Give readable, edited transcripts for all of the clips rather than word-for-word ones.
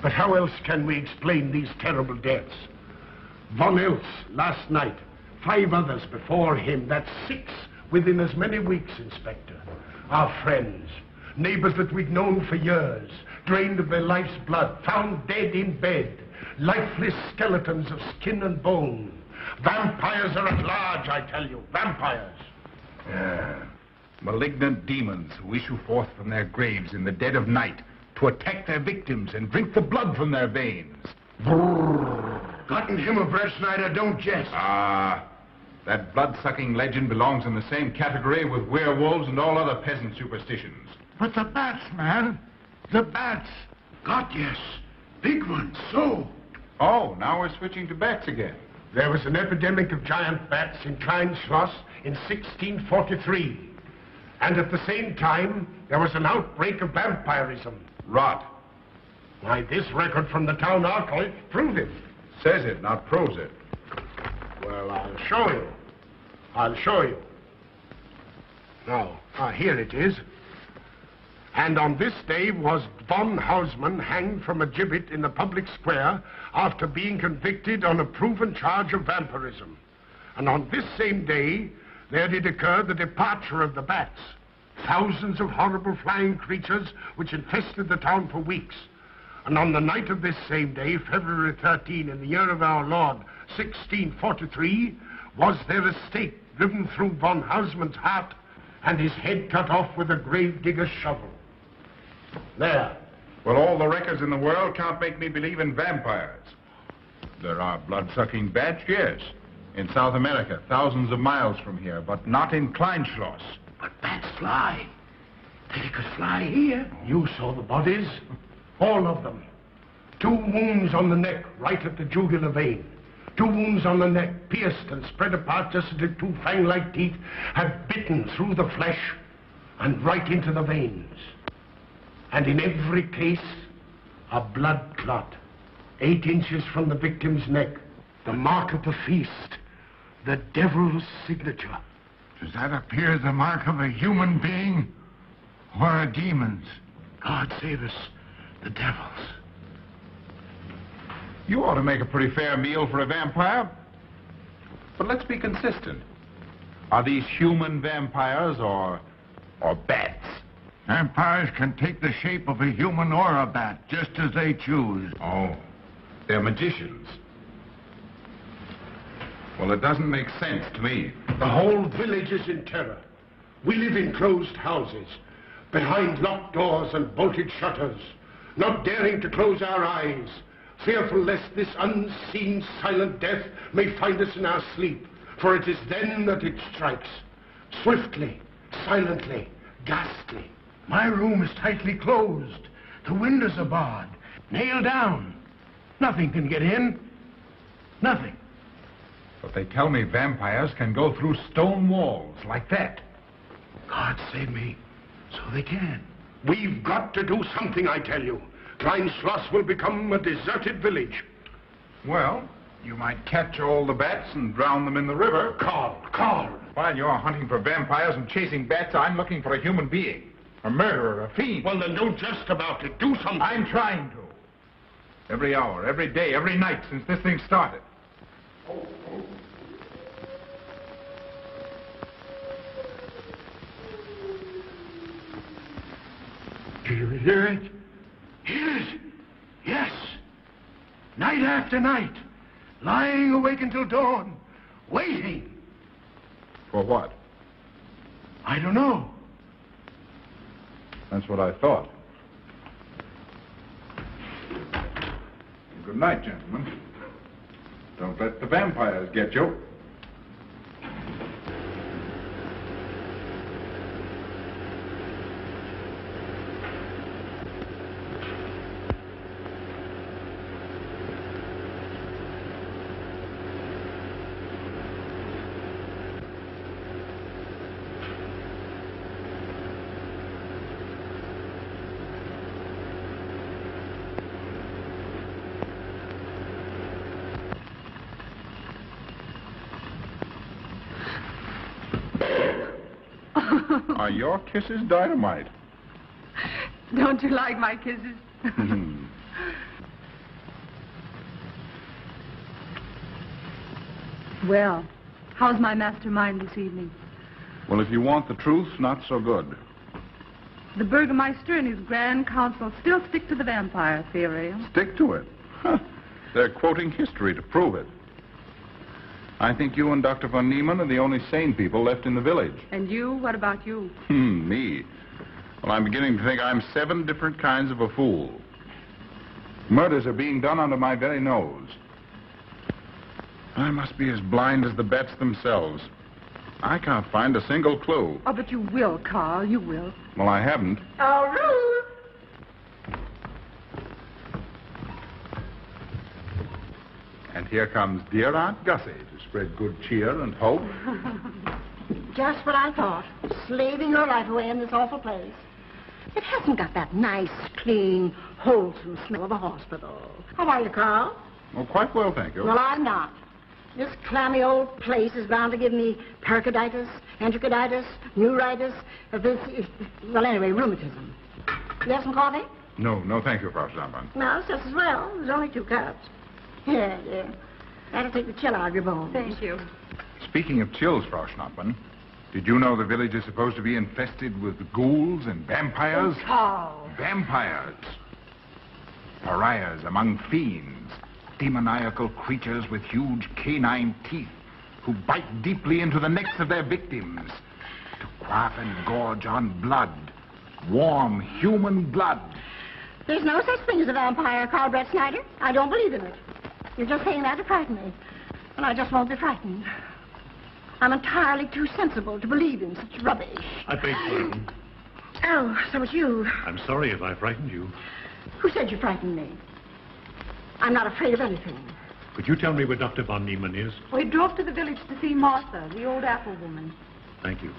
But how else can we explain these terrible deaths? Von Eltz last night, 5 others before him. That's 6 within as many weeks, Inspector. Our friends, neighbors that we'd known for years, drained of their life's blood, found dead in bed, lifeless skeletons of skin and bone. Vampires are at large, I tell you. Vampires. Yeah. Malignant demons who issue forth from their graves in the dead of night to attack their victims and drink the blood from their veins. Gotten him a Breschneider, don't jest. That blood-sucking legend belongs in the same category with werewolves and all other peasant superstitions. But the bats, man. The bats. God, yes. Big ones, so. Oh, now we're switching to bats again. There was an epidemic of giant bats in Klineschloss in 1643. And at the same time, there was an outbreak of vampirism. Rot. Why, this record from the town archive proves it. Says it, not proves it. Well, I'll show you. I'll show you. Now, here it is. And on this day was von Hausmann hanged from a gibbet in the public square after being convicted on a proven charge of vampirism. And on this same day, there did occur the departure of the bats. Thousands of horrible flying creatures which infested the town for weeks. And on the night of this same day, February 13, in the year of our Lord, 1643, was there a stake driven through von Hausmann's heart and his head cut off with a grave digger's shovel. There. Well, all the records in the world can't make me believe in vampires. There are blood-sucking bats, yes. In South America, thousands of miles from here, but not in Klineschloss. But bats fly. They could fly here. You saw the bodies. All of them. 2 wounds on the neck, right at the jugular vein. 2 wounds on the neck, pierced and spread apart just as if 2 fang-like teeth had bitten through the flesh and right into the veins. And in every case, a blood clot, 8 inches from the victim's neck. The mark of the feast, the devil's signature. Does that appear the mark of a human being or a demon's? God save us, the devil's. You ought to make a pretty fair meal for a vampire. But let's be consistent. Are these human vampires or bats? Vampires can take the shape of a human or a bat, just as they choose. Oh, they're magicians. Well, it doesn't make sense to me. The whole village is in terror. We live in closed houses, behind locked doors and bolted shutters, not daring to close our eyes, fearful lest this unseen silent death may find us in our sleep, for it is then that it strikes, swiftly, silently, ghastly. My room is tightly closed. The windows are barred, nailed down. Nothing can get in. Nothing. But they tell me vampires can go through stone walls like that. God save me. So they can. We've got to do something, I tell you. Klineschloss will become a deserted village. Well, you might catch all the bats and drown them in the river. Carl. While you're hunting for vampires and chasing bats, I'm looking for a human being. A murderer, a fiend. Well, then don't jest about it. Do something. I'm trying to. Every hour, every day, every night since this thing started. Do you hear it? Hear it? Yes. Night after night. Lying awake until dawn. Waiting. For what? I don't know. That's what I thought. Good night, gentlemen. Don't let the vampires get you. Are your kisses dynamite? Don't you like my kisses? Well, how's my mastermind this evening? Well, if you want the truth, not so good. The Burgermeister and his Grand Council still stick to the vampire theory. Stick to it. Huh. They're quoting history to prove it. I think you and Dr. von Niemann are the only sane people left in the village. And you? What about you? Me? Well, I'm beginning to think I'm 7 different kinds of a fool. Murders are being done under my very nose. I must be as blind as the bats themselves. I can't find a single clue. Oh, but you will, Carl. You will. Well, I haven't. Oh, Ruth! And here comes dear Aunt Gussie to spread good cheer and hope. Just what I thought. Slaving your life away in this awful place. It hasn't got that nice, clean, wholesome smell of a hospital. How are you, Carl? Oh, quite well, thank you. Well, I'm not. This clammy old place is bound to give me pericarditis, enterocolitis, neuritis, well, anyway, rheumatism. You have some coffee? No, thank you, Frau Stammmann. No, it's just as well. There's only 2 cups. Here, dear. That'll take the chill out of your bones. Thank you. Speaking of chills, Frau Schnappmann, did you know the village is supposed to be infested with ghouls and vampires? Oh, Carl. Vampires. Pariahs among fiends. Demoniacal creatures with huge canine teeth who bite deeply into the necks of their victims to quaff and gorge on blood. Warm human blood. There's no such thing as a vampire, Carl Brett Snyder. I don't believe in it. You're just saying that to frighten me. And I just won't be frightened. I'm entirely too sensible to believe in such rubbish. I beg pardon. Oh, so it's you. I'm sorry if I frightened you. Who said you frightened me? I'm not afraid of anything. Could you tell me where Dr. von Niemann is? We drove to the village to see Martha, the old apple woman. Thank you.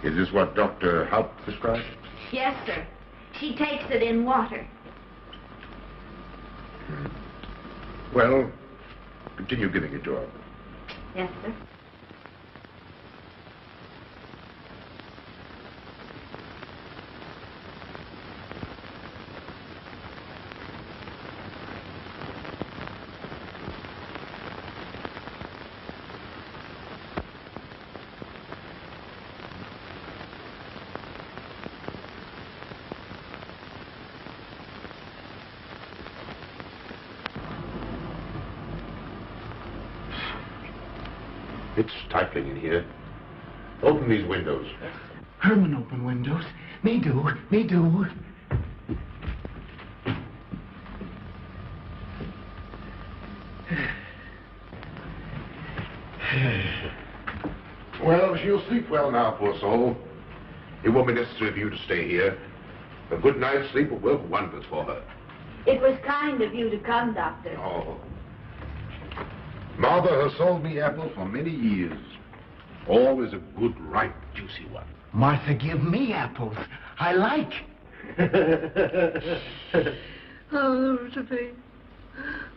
Is this what Dr. Haupt prescribed? Yes, sir. She takes it in water. Well, continue giving it to her. Yes, sir. It's stifling in here. Open these windows. Herman open windows. Me do. Well, she'll sleep well now, poor soul. It won't be necessary for you to stay here. A good night's sleep will work wonders for her. It was kind of you to come, Doctor. Oh. Mother has sold me apples for many years. Always a good, ripe, juicy one. Martha, give me apples. I like. Oh, Josephine.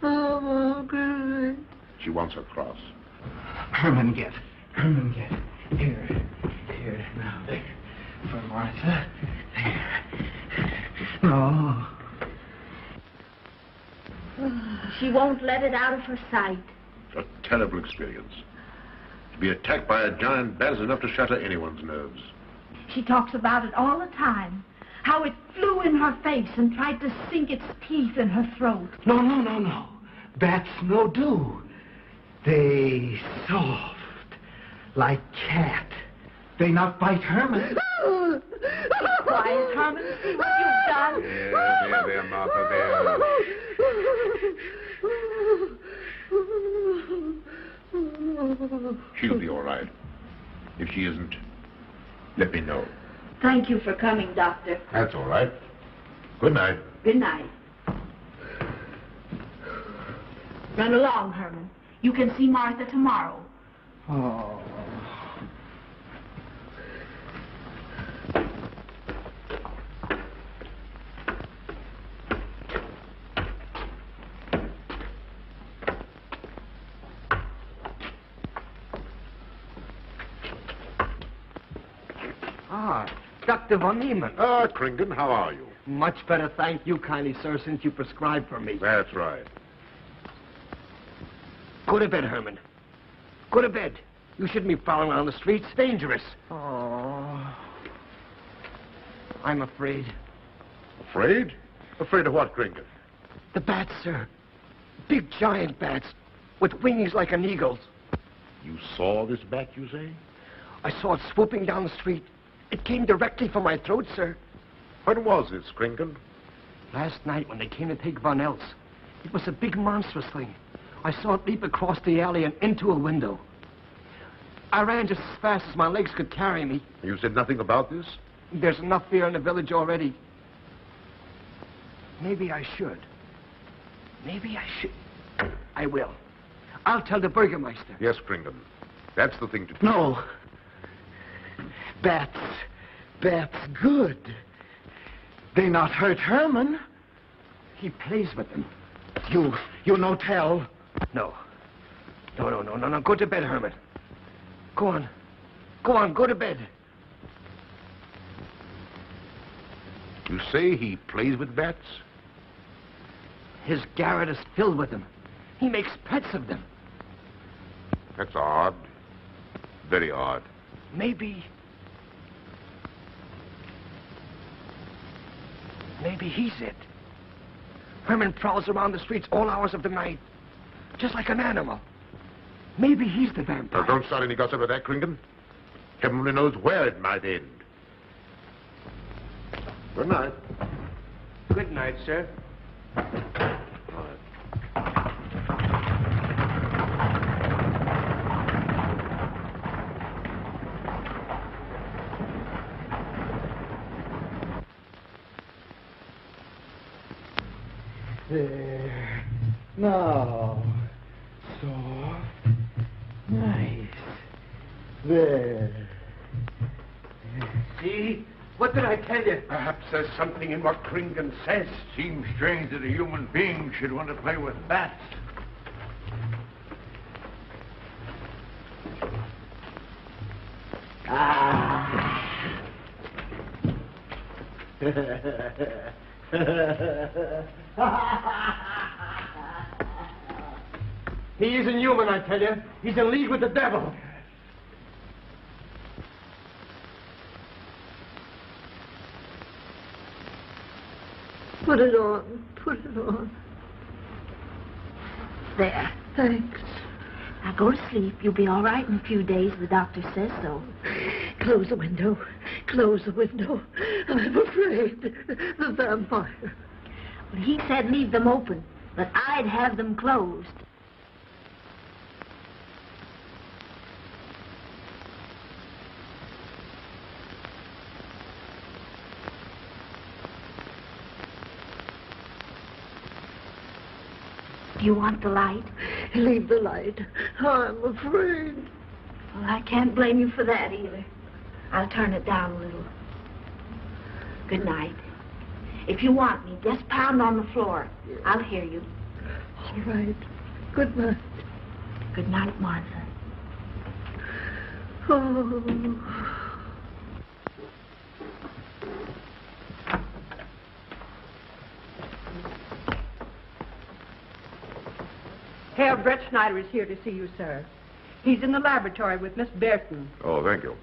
Oh, Margaret. She wants her cross. Herman, get. Here. Now, there. For Martha. There. No. She won't let it out of her sight. A terrible experience. To be attacked by a giant bat is enough to shatter anyone's nerves. She talks about it all the time. How it flew in her face and tried to sink its teeth in her throat. No. Bats no do. They soft. Like cat. They not bite Herman. Quiet, Herman. See what you've done. There, Martha, there. She'll be all right. If she isn't, let me know. Thank you for coming, Doctor. That's all right. Good night. Good night. Run along, Herman. You can see Martha tomorrow. Oh. Dr. von Niemann. Kringen, how are you? Much better, thank you kindly, sir, since you prescribed for me. That's right. Go to bed, Herman. Go to bed. You shouldn't be prowling around the streets. Dangerous. Oh. I'm afraid. Afraid? Afraid of what, Kringen? The bats, sir. Big, giant bats with wings like an eagle's. You saw this bat, you say? I saw it swooping down the street. It came directly for my throat, sir. When was this, Kringen? Last night when they came to take Von Else. It was a big monstrous thing. I saw it leap across the alley and into a window. I ran just as fast as my legs could carry me. You said nothing about this? There's enough fear in the village already. Maybe I should. Maybe I should. I will. I'll tell the Burgermeister. Yes, Kringen. That's the thing to do. No. Bats good. They not hurt Herman. He plays with them. You no tell. No. No. Go to bed, Herman. Go on. Go to bed. You say he plays with bats? His garret is filled with them. He makes pets of them. That's odd. Very odd. Maybe he's it. Herman prowls around the streets all hours of the night, just like an animal. Maybe he's the vampire. Now, don't start any gossip of that, Kringen. Heaven only knows where it might end. Good night. Good night, sir. There. Now. Soft. Nice. There. See? What did I tell you? Perhaps there's something in what Kringen says. Seems strange that a human being should want to play with bats. He isn't human, I tell you. He's in league with the devil. Put it on. There. Thanks. Now go to sleep. You'll be all right in a few days. The doctor says so. Close the window. I'm afraid. The vampire. Well, he said leave them open, but I'd have them closed. Do you want the light? Leave the light. I'm afraid. Well, I can't blame you for that either. I'll turn it down a little. Good night. If you want me, just pound on the floor. I'll hear you. All right. Good night. Good night, Martha. Oh. Herr Brett Schneider is here to see you, sir. He's in the laboratory with Miss Burton. Oh, thank you.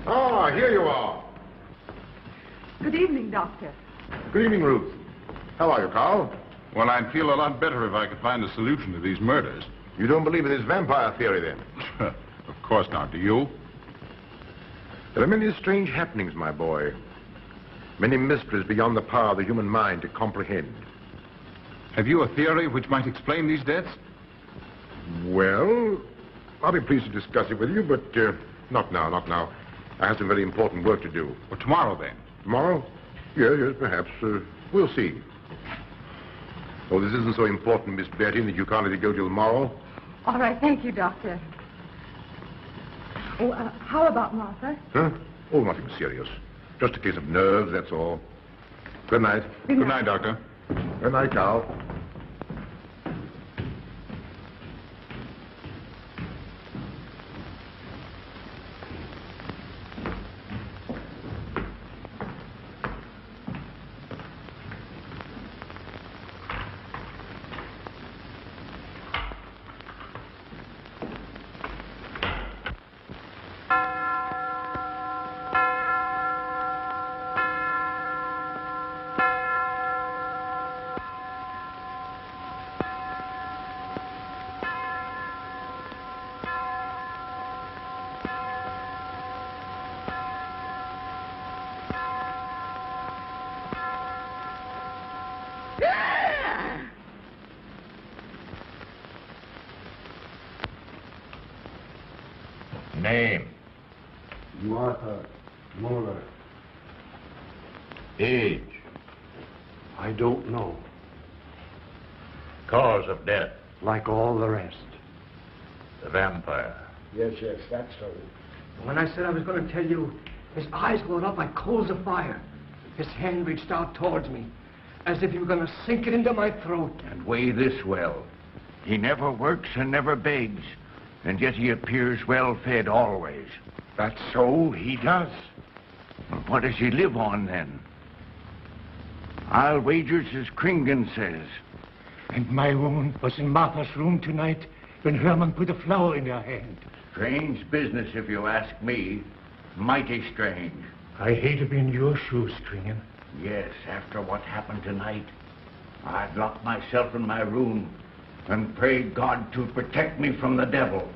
Ah, here you are. Good evening, Doctor. Good evening, Ruth. How are you, Carl? Well, I'd feel a lot better if I could find a solution to these murders. You don't believe in this vampire theory, then? Of course not. Do you? There are many strange happenings, my boy. Many mysteries beyond the power of the human mind to comprehend. Have you a theory which might explain these deaths? Well, I'll be pleased to discuss it with you, but not now, not now. I have some very important work to do. Well, tomorrow, then. Tomorrow? Yes, perhaps. We'll see. Oh, this isn't so important, Miss Betty, that you can't let it go till tomorrow. All right, thank you, Doctor. Oh, how about Martha? Huh? Oh, nothing serious. Just a case of nerves, that's all. Good night. Good night, Doctor. Good night, Carl. Name? Martha Muller. Age? I don't know. Cause of death? Like all the rest. The vampire? Yes, that's so. When I said I was going to tell you, his eyes glowed up like coals of fire. His hand reached out towards me, as if he were going to sink it into my throat. And weigh this well. He never works and never begs, and yet he appears well-fed always. That's so, he does. Well, what does he live on, then? I'll wager it's as Kringen says. And my wound was in Martha's room tonight when Herman put a flower in her hand. Strange business, if you ask me. Mighty strange. I hate to be in your shoes, Kringen. Yes, after what happened tonight, I'd lock myself in my room and pray God to protect me from the devil.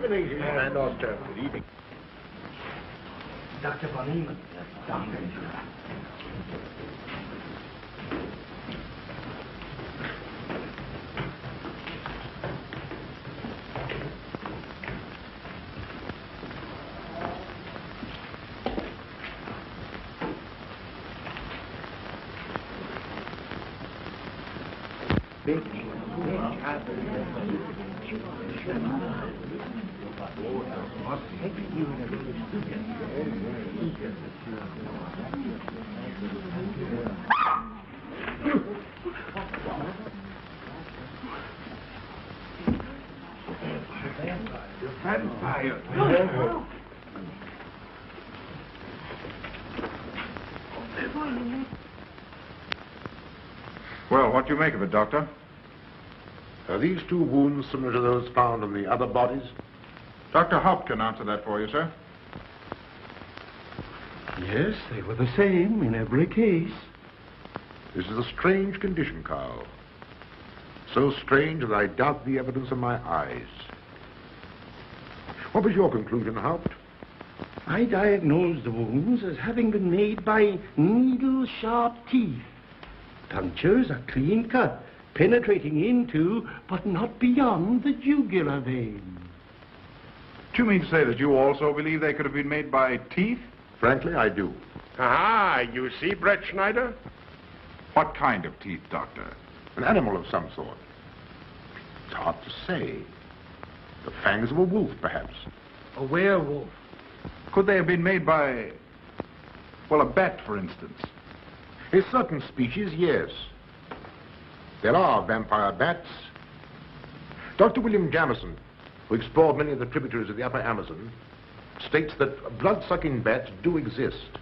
Good evening, Doctor. Good evening. Dr. Von Niemann. Doctor. Well, what do you make of it, Doctor? Are these two wounds similar to those found on the other bodies? Dr. Haupt can answer that for you, sir. Yes, they were the same in every case. This is a strange condition, Carl. So strange that I doubt the evidence of my eyes. What was your conclusion, Haupt? I diagnosed the wounds as having been made by needle-sharp teeth. Punctures are clean cut, penetrating into, but not beyond, the jugular vein. Do you mean to say that you also believe they could have been made by teeth? Frankly, I do. Ah, you see, Brett Schneider? What kind of teeth, Doctor? An animal of some sort. It's hard to say. The fangs of a wolf, perhaps. A werewolf. Could they have been made by, well, a bat, for instance? A certain species, yes. There are vampire bats. Dr. William Jamison, who explored many of the tributaries of the upper Amazon, states that blood-sucking bats do exist.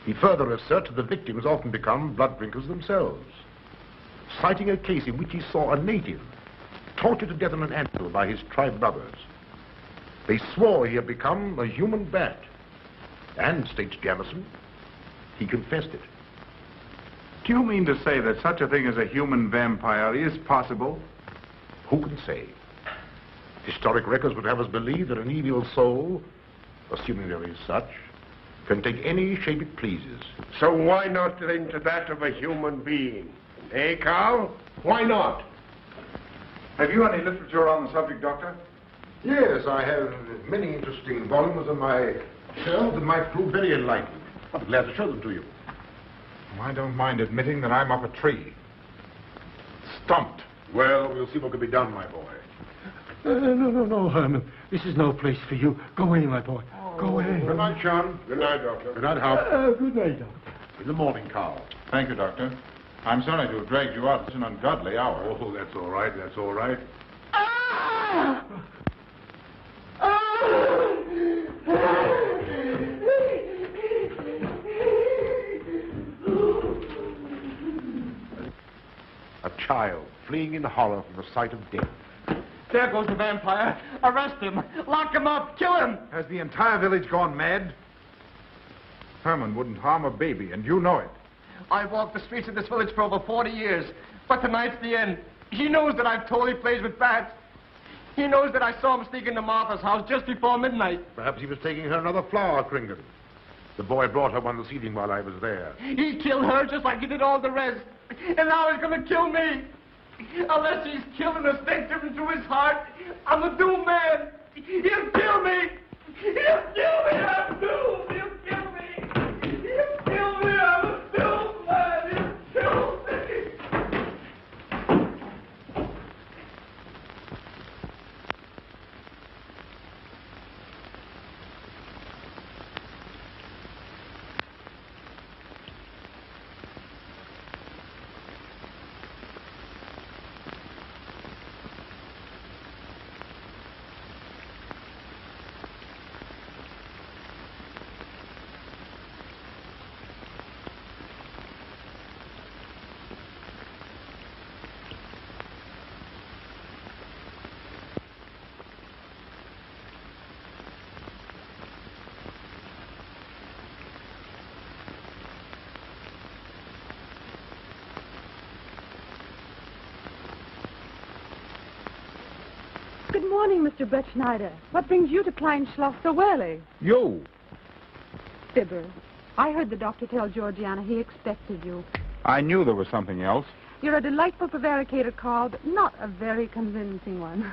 He further asserts that the victims often become blood drinkers themselves, citing a case in which he saw a native tortured to death on an anthill by his tribe brothers. They swore he had become a human bat. And, states Jamison, he confessed it. Do you mean to say that such a thing as a human vampire is possible? Who can say? Historic records would have us believe that an evil soul, assuming there is such, can take any shape it pleases. So why not into that of a human being? Eh, Carl? Why not? Have you any literature on the subject, Doctor? Yes, I have many interesting volumes on my shelf that might prove very enlightening. I'll be glad to show them to you. I don't mind admitting that I'm up a tree. Stumped. Well, we'll see what can be done, my boy. No, Herman. This is no place for you. Go away, my boy. Go away. Good night, Sean. Good night, Doctor. Good night, Hal. Good night, Doctor. In the morning, Carl. Thank you, Doctor. I'm sorry to have dragged you out at an ungodly hour. Oh, that's all right. That's all right. A child fleeing in horror from the sight of death. There goes the vampire. Arrest him. Lock him up. Kill him. Has the entire village gone mad? Herman wouldn't harm a baby, and you know it. I've walked the streets of this village for over 40 years, but tonight's the end. He knows that I've told he plays with bats. He knows that I saw him sneak into Martha's house just before midnight. Perhaps he was taking her another flower, Kringle. The boy brought her one this evening while I was there. He killed her just like he did all the rest. And now he's going to kill me. Unless he's killing a stake driven through his heart, I'm a doomed man. He'll kill me. He'll kill me. I'm doomed. He'll kill me. He'll kill me. I'm a doomed man. He'll kill me. Good morning, Mr. Brett Schneider. What brings you to Klineschloss so early? You? Fibber, I heard the doctor tell Georgiana he expected you. I knew there was something else. You're a delightful prevaricator, Carl, but not a very convincing one.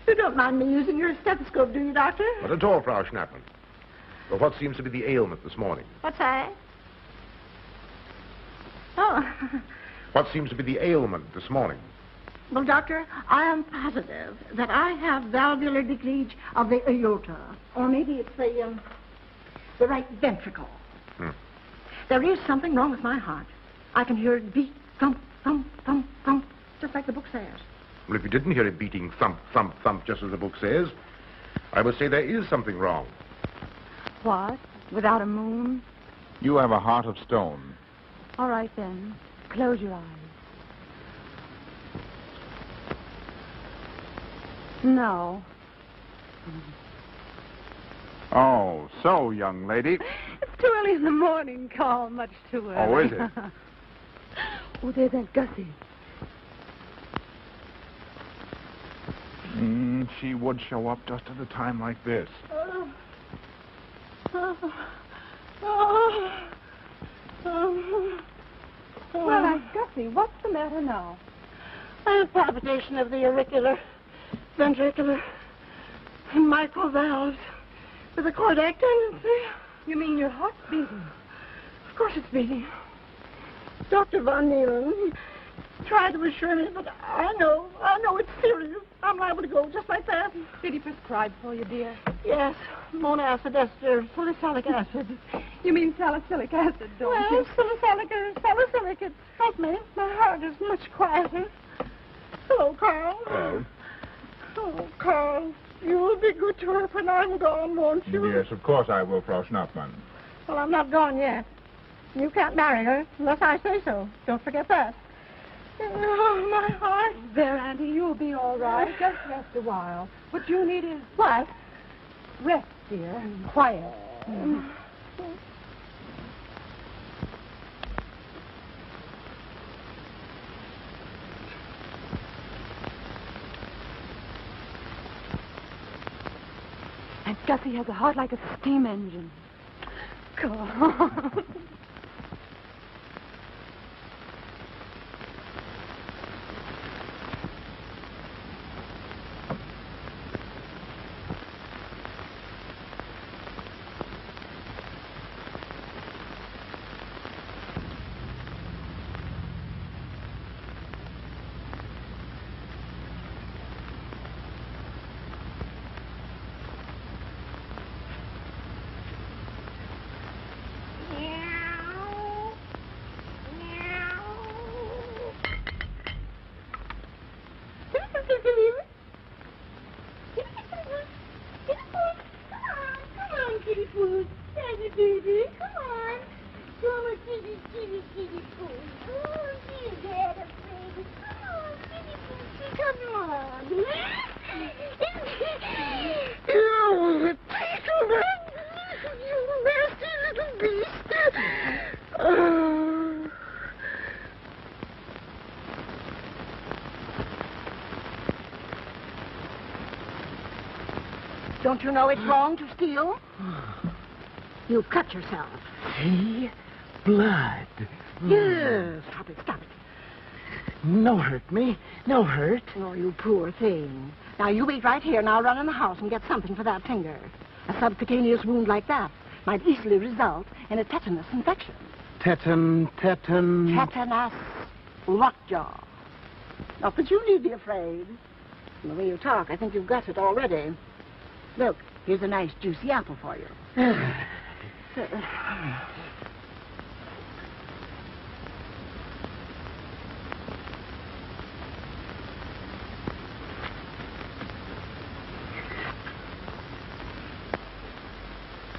You don't mind me using your stethoscope, do you, Doctor? Not at all, Frau Schnappmann. But what seems to be the ailment this morning? What's that? Oh. What seems to be the ailment this morning? Well, Doctor, I am positive that I have valvular leakage of the aorta. Or maybe it's the right ventricle. There is something wrong with my heart. I can hear it beat, thump, thump, thump, thump, just like the book says. Well, if you didn't hear it beating thump, thump, thump, just as the book says, I would say there is something wrong. What? Without a moon? You have a heart of stone. All right, then. Close your eyes. No. Oh, so, young lady. It's too early in the morning, Carl. Much too early. Oh, is it? Oh, there's Aunt Gussie. She would show up just at a time like this. Well, Aunt Gussie, what's the matter now? I have palpitation of the auricular, ventricular, and mitral valves with a cardiac tendency. You mean your heart's beating? Of course it's beating. Dr. Von Neelen tried to assure me, but I know it's serious. I'm liable to go just like that. Did he prescribe for you, dear? Yes, monacid ester, salicylic acid. You mean salicylic acid, don't Well, you? salicylic, it helped me. My heart is much quieter. Hello, Carl. Hello. Oh, Carl, You'll be good to her when I'm gone, won't you? Yes, of course I will, Frau Schnappmann. Well, I'm not gone yet. You can't marry her unless I say so. Don't forget that. Oh, my heart. There, Auntie, you'll be all right. Just rest a while. What you need is What? rest, dear, and quiet. And Gussie has a heart like a steam engine. Go on. Don't you know it's wrong to steal? You cut yourself. See? Blood. Yes. Stop it, stop it. No hurt me. No hurt. Oh, you poor thing. Now, you wait right here, and I'll run in the house and get something for that finger. A subcutaneous wound like that might easily result in a tetanus infection. Tetanus. Tetanus lockjaw. Not that you need be afraid. From the way you talk, I think you've got it already. Look, here's a nice juicy apple for you.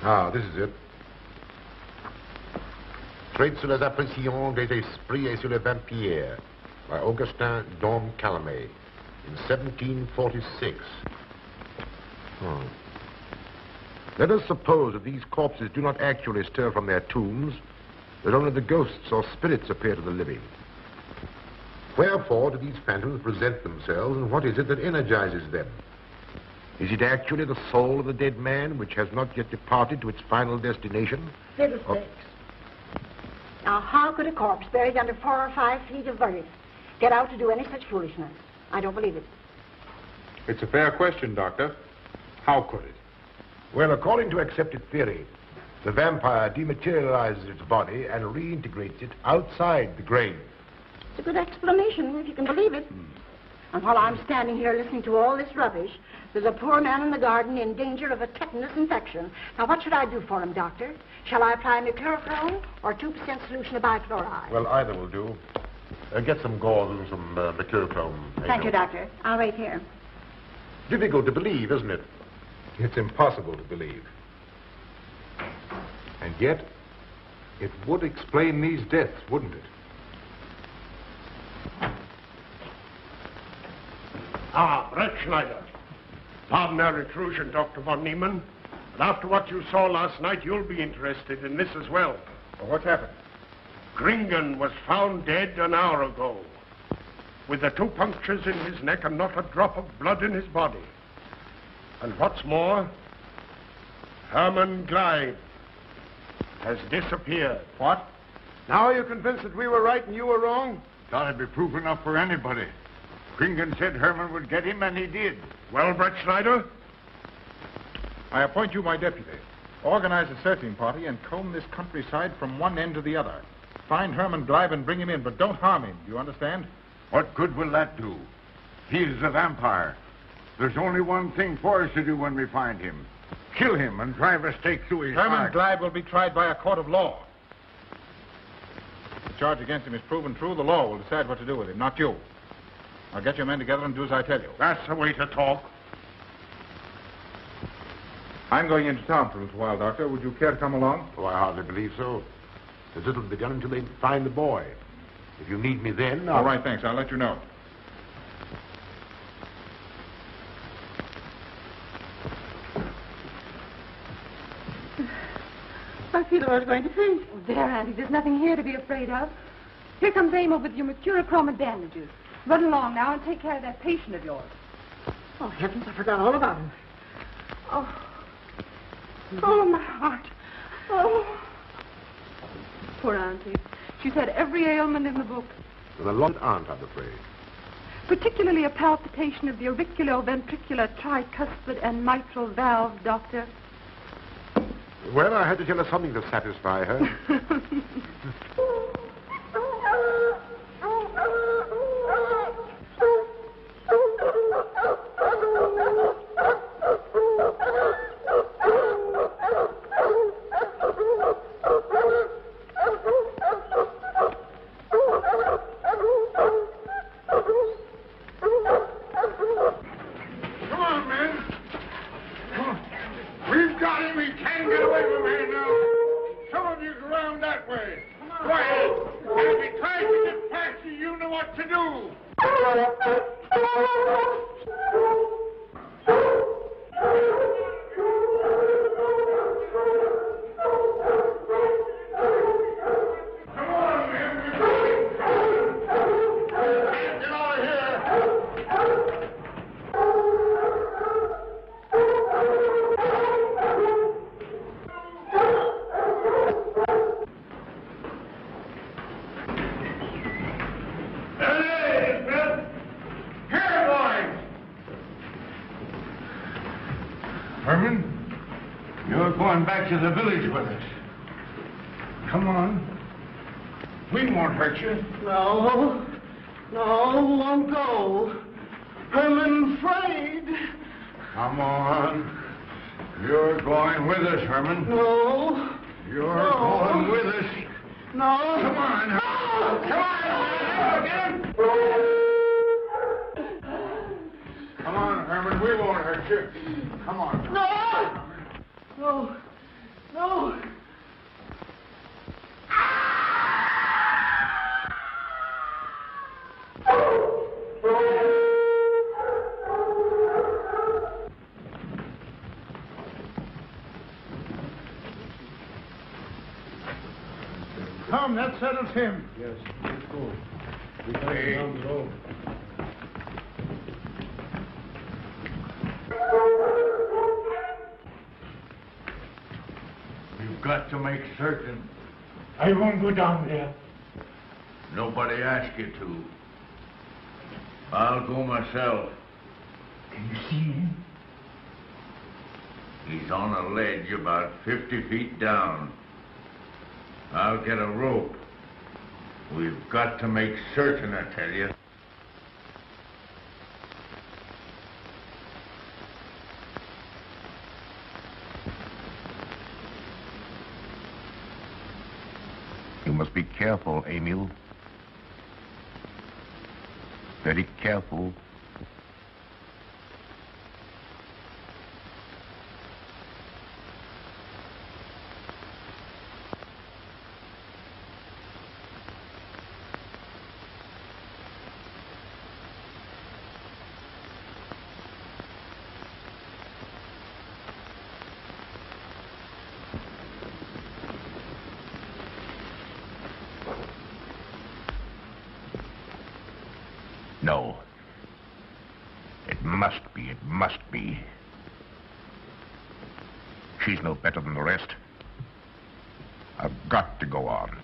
Ah, this is it. Traits sur les impressions des esprits et sur les vampires by Augustin Dom Calamet in 1746. Oh. Let us suppose that these corpses do not actually stir from their tombs, that only the ghosts or spirits appear to the living. Wherefore do these phantoms present themselves, and what is it that energizes them? Is it actually the soul of the dead man which has not yet departed to its final destination? Fiddlesticks. Now, how could a corpse buried under 4 or 5 feet of earth get out to do any such foolishness? I don't believe it. It's a fair question, Doctor. How could it? Well, according to accepted theory, the vampire dematerializes its body and reintegrates it outside the grave. It's a good explanation, if you can believe it. And while I'm standing here listening to all this rubbish, there's a poor man in the garden in danger of a tetanus infection. Now, what should I do for him, Doctor? Shall I apply mercurochrome or 2% solution of bichloride? Well, either will do. Get some gauze and some mercurochrome. Thank you, Doctor. I'll wait here. Difficult to believe, isn't it? It's impossible to believe. And yet, it would explain these deaths, wouldn't it? Ah, Brett Schneider. Pardon our intrusion, Dr. von Niemann. But after what you saw last night, you'll be interested in this as well. Well, what's happened? Gringen was found dead an hour ago, with the 2 punctures in his neck and not a drop of blood in his body. And what's more, Herman Gleib has disappeared. What? Now are you convinced that we were right and you were wrong? That'd be proof enough for anybody. Kringen said Herman would get him, and he did. Well, Brett Schneider? I appoint you my deputy. Organize a searching party and comb this countryside from one end to the other. Find Herman Gleib and bring him in, but don't harm him. You understand? What good will that do? He is a vampire. There's only one thing for us to do when we find him. Kill him and drive a stake through his Herman heart. Gleib will be tried by a court of law. If the charge against him is proven true, the law will decide what to do with him, not you. Now get your men together and do as I tell you. That's the way to talk. I'm going into town for a little while, Doctor. Would you care to come along? Oh, I hardly believe so. There's little to be done until they find the boy. If you need me then, All right, thanks. I'll let you know. I feel I was going to faint. Oh, there, Auntie, there's nothing here to be afraid of. Here comes Emil with your mercurochrome and bandages. Run along now and take care of that patient of yours. Oh, heavens, I forgot all about him. Oh. Oh, my heart. Oh. Poor Auntie. She's had every ailment in the book. with a long aunt, I'm afraid. Particularly a palpitation of the auriculoventricular tricuspid and mitral valve, Doctor. Well, I had to tell her something to satisfy her. To the village with us. Come on. We won't hurt you. No, won't go. Herman afraid. Come on. You're going with us, Herman. No. You're going with us. No. Come on. No. Come on. Get him. Come on, Herman. We won't hurt you. Come on. No. Come, that settles him. Yes, let's go. We can't go down the road. You've got to make certain. I won't go down there. Nobody asked you to. I'll go myself. Can you see him? He's on a ledge about 50 feet down. I'll get a rope. We've got to make certain, I tell you. You must be careful, Emil. Very careful. No. It must be. She's no better than the rest. I've got to go on.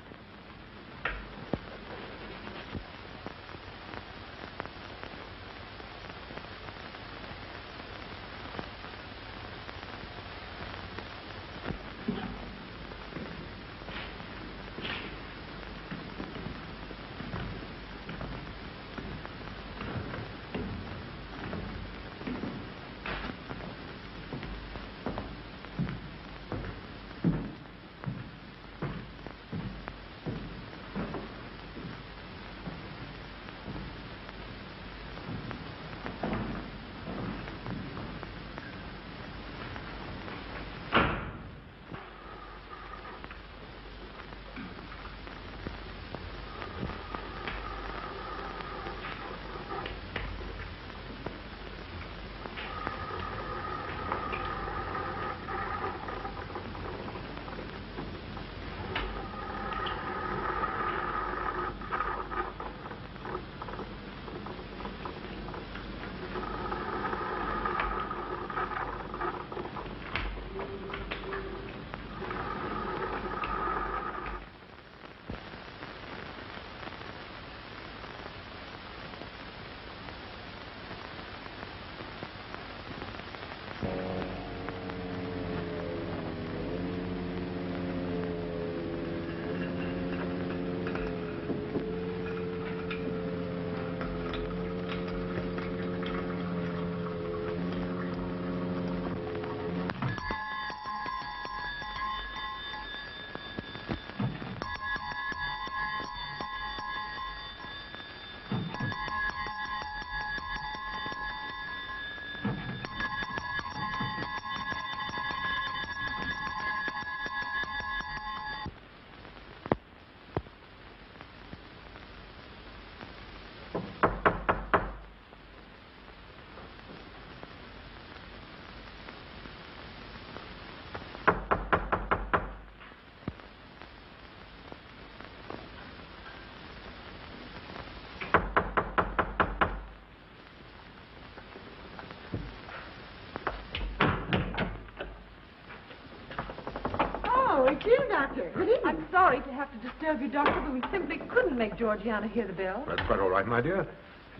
Doctor. Good evening. I'm sorry to have to disturb you, Doctor, but we simply couldn't make Georgiana hear the bell. That's quite all right, my dear.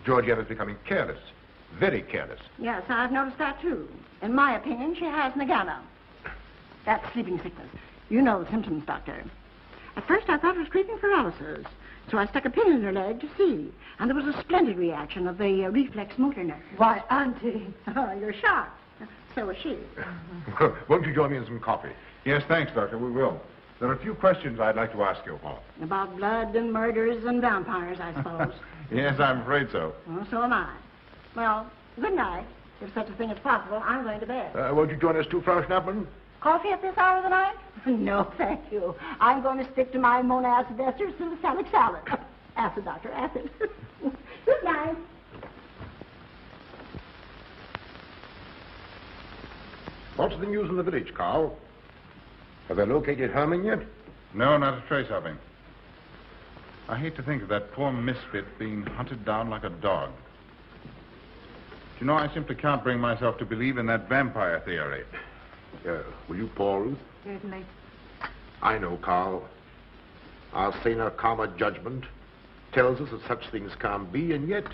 Georgiana's becoming careless. Very careless. Yes, I've noticed that, too. In my opinion, she has Nagana. That's sleeping sickness. You know the symptoms, Doctor. At first, I thought it was creeping paralysis, so I stuck a pin in her leg to see. And there was a splendid reaction of the reflex motor nerve. Why, Auntie. Oh, you're shocked. So was she. Won't you join me in some coffee? Yes, thanks, Doctor. We will. There are a few questions I'd like to ask you, Paul. About blood and murders and vampires, I suppose. Yes, I'm afraid so. Well, so am I. Well, good night. If such a thing is possible, I'm going to bed. Won't you join us too, Frau Schnappmann? Coffee at this hour of the night? No, thank you. I'm going to stick to my monacid esters and the stomach salad. Acid, Doctor, acid. Good night. What's the news in the village, Carl? Have they located Herman yet? No, not a trace of him. I hate to think of that poor misfit being hunted down like a dog. You know, I simply can't bring myself to believe in that vampire theory. Will you, Paul? Certainly. I know, Carl. Our saner, calmer judgment tells us that such things can't be, and yet,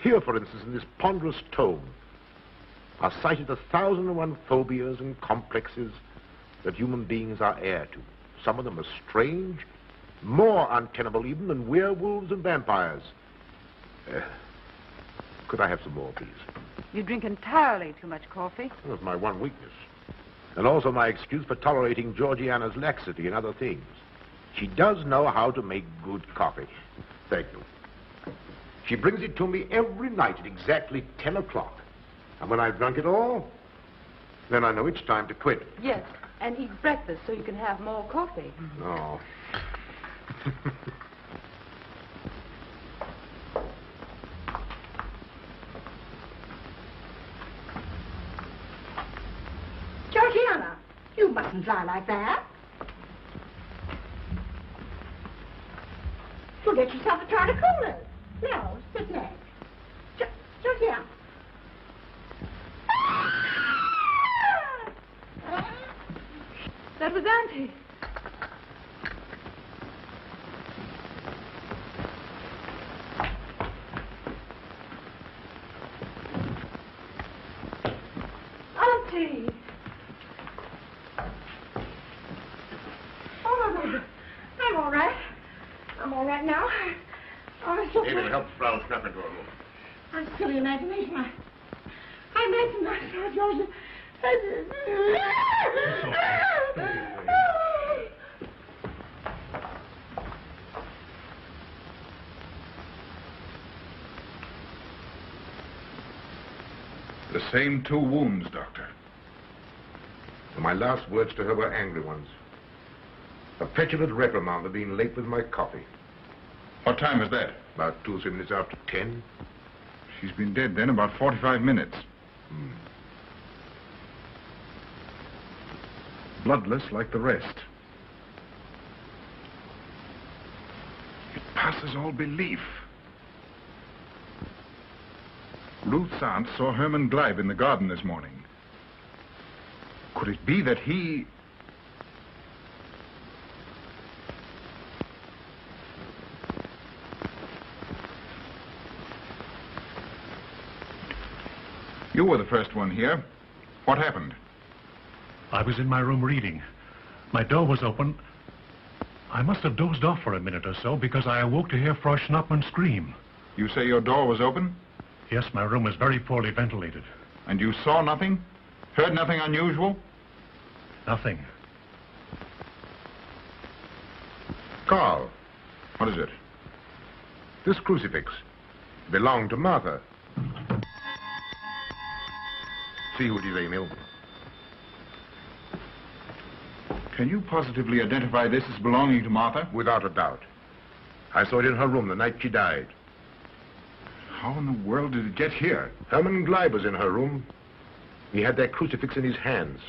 here, for instance, in this ponderous tome, are cited 1,001 phobias and complexes that human beings are heir to. Some of them are strange, more untenable even than werewolves and vampires. Could I have some more, please? You drink entirely too much coffee. That's my one weakness. And also my excuse for tolerating Georgiana's laxity and other things. She does know how to make good coffee. Thank you. She brings it to me every night at exactly 10 o'clock. And when I've drunk it all, then I know it's time to quit. Yes, and eat breakfast so you can have more coffee. No. Georgiana, you mustn't lie like that. You'll get yourself a jar of cooler. No, sit next. Georgiana. That was Auntie. Auntie. Oh, I'm all right. I'm all right now. Oh, it's okay. Amy, help Frau Schnappmann to her room. I'm silly imagination. I imagine myself, Georgia. The same 2 wounds, Doctor. And my last words to her were angry ones. A petulant reprimand for being late with my coffee. What time is that? About 2 or 3 minutes after 10. She's been dead then about 45 minutes. Bloodless like the rest. It passes all belief. Ruth's aunt saw Herman Gleib in the garden this morning. Could it be that he... You were the first one here. What happened? I was in my room reading. My door was open. I must have dozed off for a minute or so because I awoke to hear Frau Schnappmann scream. You say your door was open? Yes, my room is very poorly ventilated. And you saw nothing? Heard nothing unusual? Nothing. Carl. What is it? This crucifix belonged to Martha. See who it is, Emil. Can you positively identify this as belonging to Martha? Without a doubt. I saw it in her room the night she died. How in the world did it get here? Herman Gleib was in her room. He had that crucifix in his hands.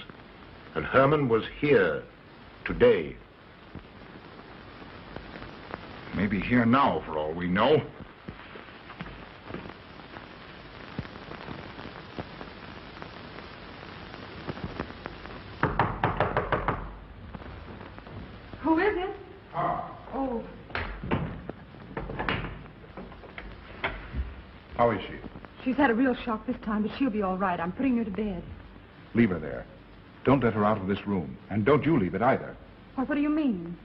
And Herman was here today. Maybe here now, for all we know. Who is it? Oh. How is she? She's had a real shock this time, but she'll be all right. I'm putting her to bed. Leave her there. Don't let her out of this room. And don't you leave it either. What do you mean?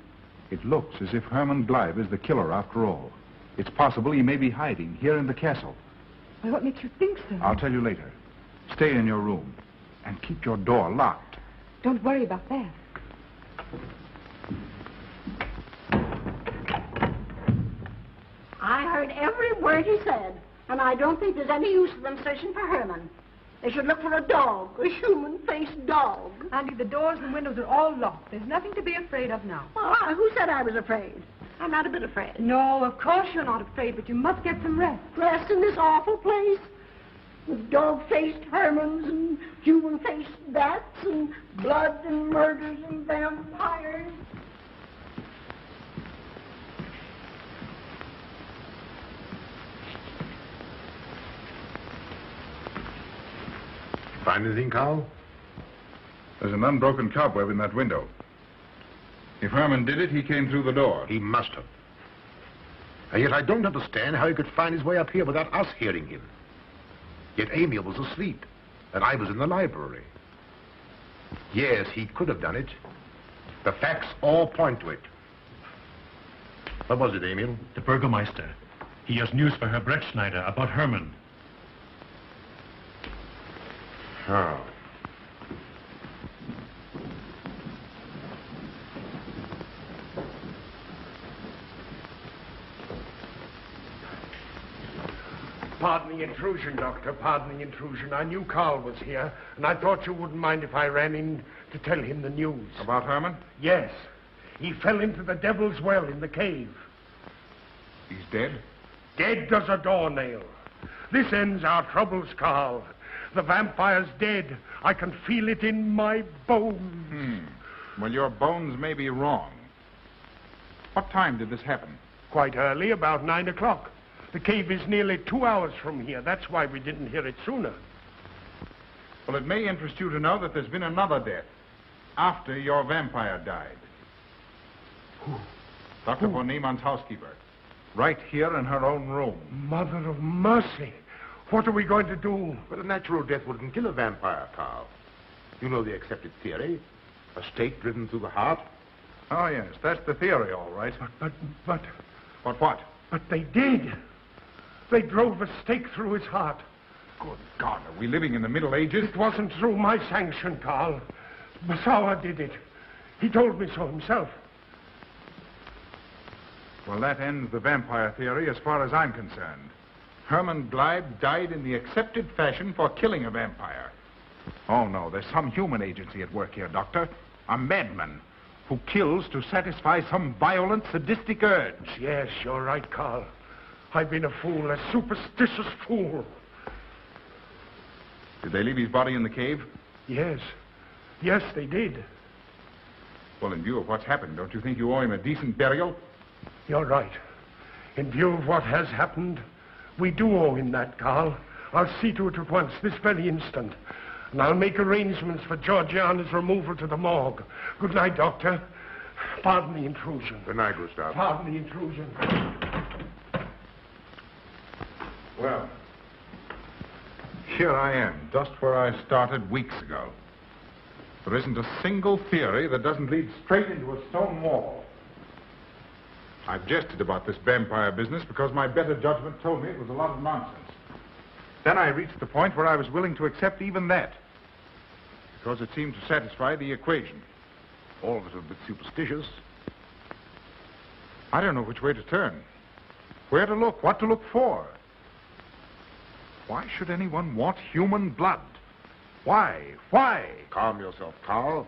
It looks as if Herman Blythe is the killer after all. It's possible he may be hiding here in the castle. Well, what makes you think so? I'll tell you later. Stay in your room and keep your door locked. Don't worry about that. I heard every word he said, and I don't think there's any use of them searching for Herman. They should look for a dog, a human-faced dog. Auntie, the doors and windows are all locked. There's nothing to be afraid of now. Well, who said I was afraid? I'm not a bit afraid. No, of course you're not afraid, but you must get some rest. Rest in this awful place? With dog-faced Hermans and human-faced bats and blood and murders and vampires. Find anything, Carl? There's an unbroken cobweb in that window. If Herman did it, he came through the door. He must have. And yet I don't understand how he could find his way up here without us hearing him. Yet Amy was asleep, and I was in the library. Yes, he could have done it. The facts all point to it. What was it, Emil? The Burgermeister. He has news for Herr Brettschneider about Herman. Oh. Pardon the intrusion, Doctor. Pardon the intrusion. I knew Carl was here, and I thought you wouldn't mind if I ran in to tell him the news. About Herman? Yes. He fell into the Devil's Well in the cave. He's dead? Dead as a doornail. This ends our troubles, Carl. The vampire's dead. I can feel it in my bones. Well, your bones may be wrong. What time did this happen? Quite early, about 9 o'clock. The cave is nearly 2 hours from here. That's why we didn't hear it sooner. Well, it may interest you to know that there's been another death after your vampire died. Dr. von Niemann's housekeeper. Right here in her own room. Mother of mercy. What are we going to do? But a natural death wouldn't kill a vampire, Carl. You know the accepted theory. A stake driven through the heart. Oh, yes, that's the theory, all right. But what? But they did. They drove a stake through his heart. Good God, are we living in the Middle Ages? It wasn't through my sanction, Carl. Basawa did it. He told me so himself. Well, that ends the vampire theory as far as I'm concerned. Herman Blythe died in the accepted fashion for killing a vampire. Oh, no, there's some human agency at work here, Doctor. A madman who kills to satisfy some violent, sadistic urge. Yes, you're right, Carl. I've been a fool, a superstitious fool. Did they leave his body in the cave? Yes. Yes, they did. Well, in view of what's happened, don't you think you owe him a decent burial? You're right. In view of what has happened, we do owe him that, Carl. I'll see to it at once, this very instant. And I'll make arrangements for Georgiana's removal to the morgue. Good night, Doctor. Pardon the intrusion. Good night, Gustav. Pardon the intrusion. Well, here I am, just where I started weeks ago. There isn't a single theory that doesn't lead straight into a stone wall. I've jested about this vampire business because my better judgment told me it was a lot of nonsense. Then I reached the point where I was willing to accept even that, because it seemed to satisfy the equation. All of it a bit superstitious. I don't know which way to turn, where to look, what to look for. Why should anyone want human blood? Why? Why? Calm yourself, Carl.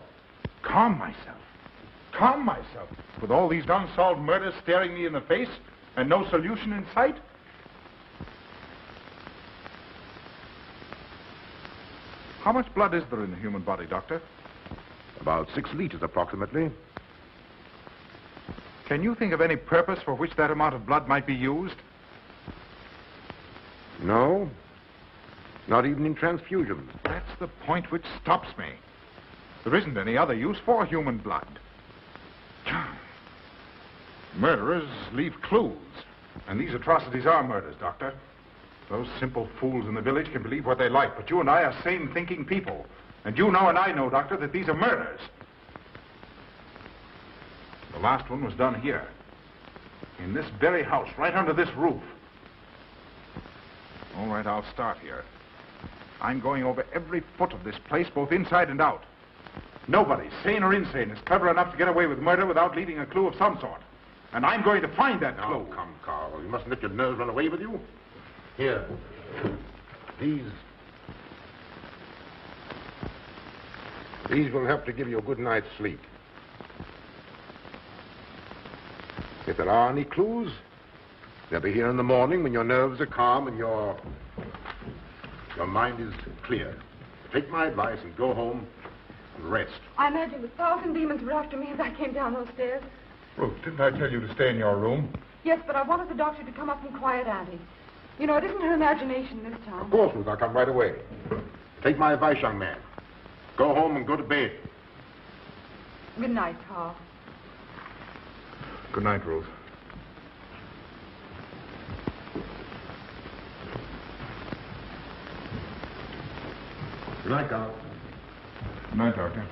Calm myself. Calm myself. With all these unsolved murders staring me in the face and no solution in sight? How much blood is there in the human body, Doctor? About 6 liters, approximately. Can you think of any purpose for which that amount of blood might be used? No. Not even in transfusions. That's the point which stops me. There isn't any other use for human blood. Murderers leave clues. And these atrocities are murders, Doctor. Those simple fools in the village can believe what they like, but you and I are sane-thinking people. And you know and I know, Doctor, that these are murders. The last one was done here. In this very house, right under this roof. All right, I'll start here. I'm going over every foot of this place, both inside and out. Nobody, sane or insane, is clever enough to get away with murder without leaving a clue of some sort. And I'm going to find that clue. Oh, come, Carl. You mustn't let your nerves run away with you. Here. These will help to give you a good night's sleep. If there are any clues, they'll be here in the morning when your nerves are calm and your mind is clear. Take my advice and go home and rest. I imagine 1,000 demons were after me as I came down those stairs. Ruth, didn't I tell you to stay in your room? Yes, but I wanted the doctor to come up and quiet Auntie. You know, it isn't her imagination this time. Of course, Ruth, I'll come right away. Take my advice, young man. Go home and go to bed. Good night, Carl. Good night, Ruth. Good night, Carl. Good night, Doctor.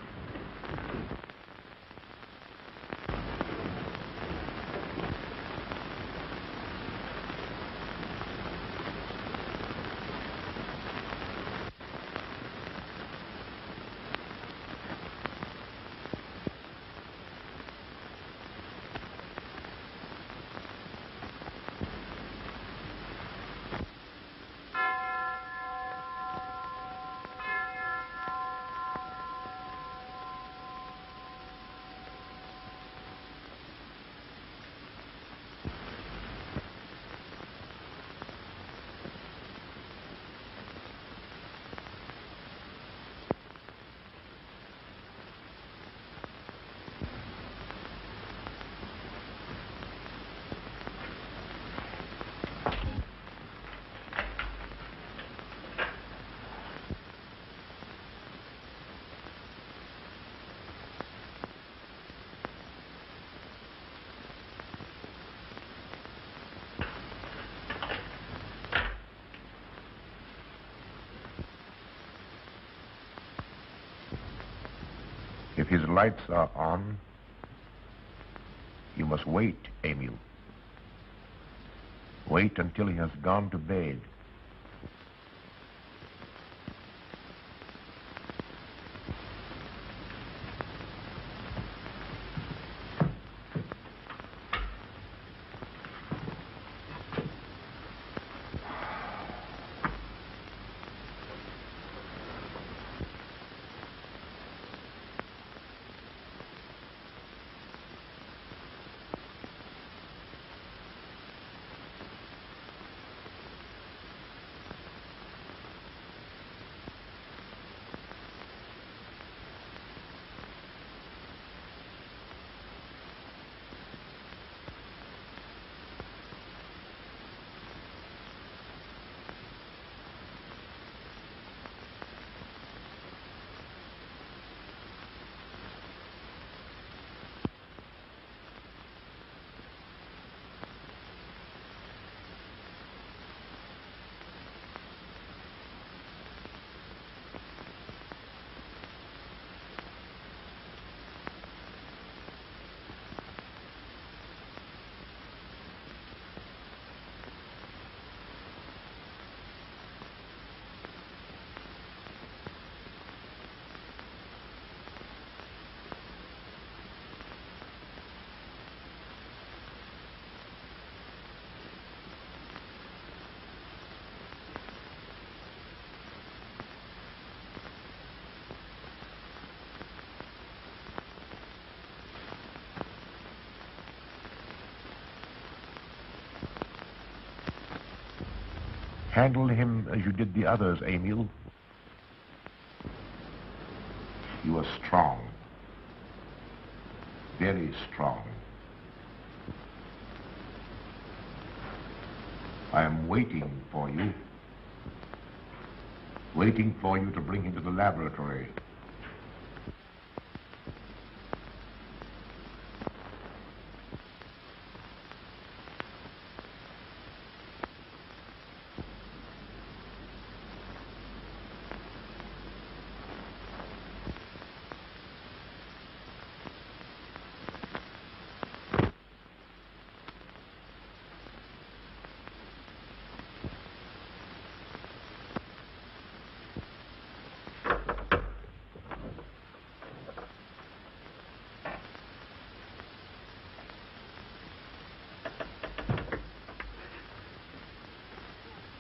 If his lights are on, you must wait, Emil. Wait until he has gone to bed. Handle him as you did the others, Emil. You are strong. Very strong. I am waiting for you. Waiting for you to bring him to the laboratory.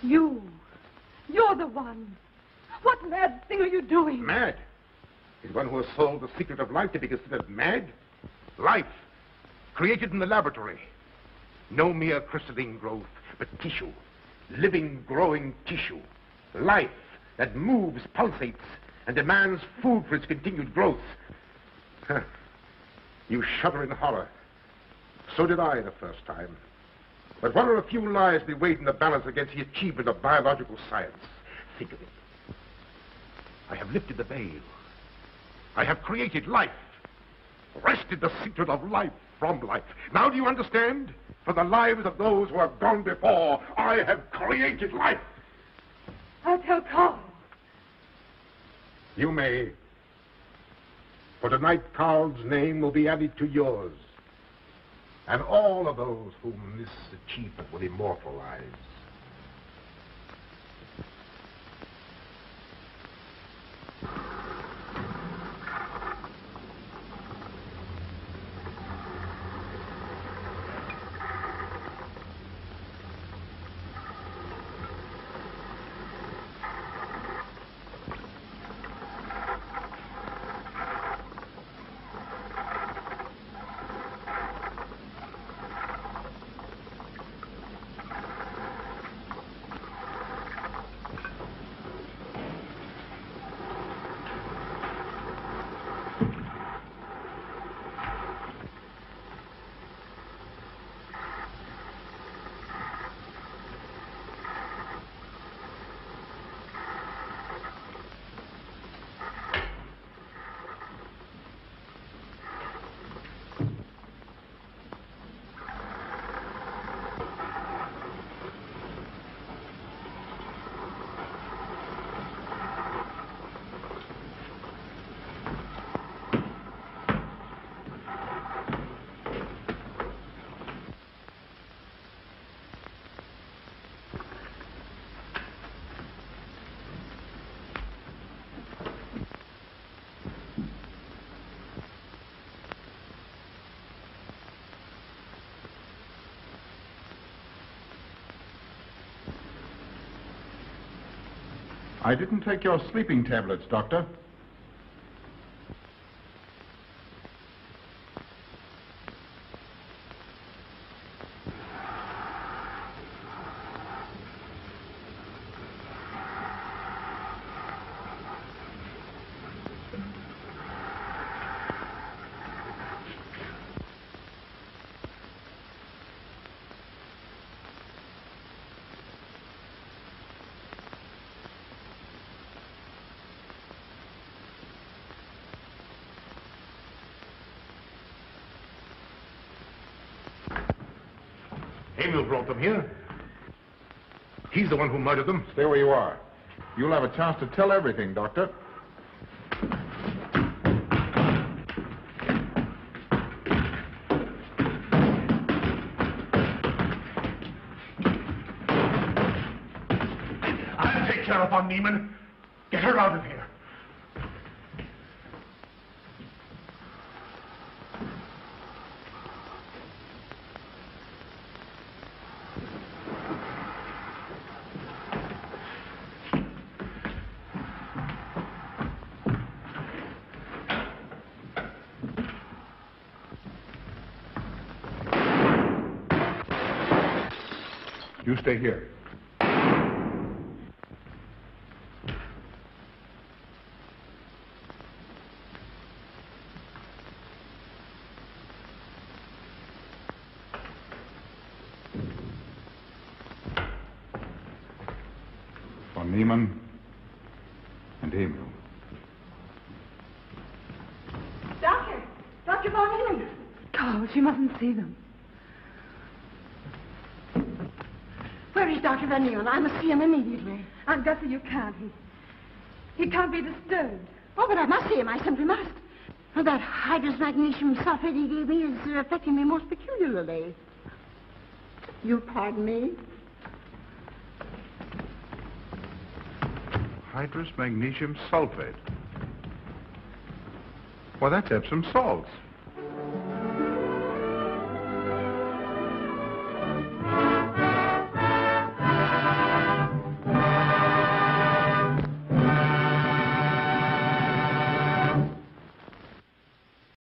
You're the one. What mad thing are you doing? Mad? Is one who has solved the secret of life to be considered mad? Life, created in the laboratory. No mere crystalline growth, but tissue. Living, growing tissue. Life that moves, pulsates, and demands food for its continued growth. Huh. You shudder in horror. So did I the first time. But what are a few lives we weighed in the balance against the achievement of biological science? Think of it. I have lifted the veil. I have created life. Wrested the secret of life from life. Now do you understand? For the lives of those who have gone before, I have created life. I'll tell Carl. You may. For tonight, Carl's name will be added to yours. And all of those whom this achievement will immortalize. I didn't take your sleeping tablets, Doctor. Emil brought them here. He's the one who murdered them. Stay where you are. You'll have a chance to tell everything, Doctor. I'll take care of Von Niemann. Get her out of here. You stay here. Von Niemann and Emil. Doctor! Dr. Von Niemann! Carl, she mustn't see them. Where is Dr. Van Nieuwen? I must see him immediately. Aunt Gussie, you can't. He can't be disturbed. Oh, but I must see him. I simply must. Oh, that hydrous magnesium sulfate he gave me is affecting me most peculiarly. You'll pardon me? Hydrous magnesium sulfate. Well, that's Epsom salts.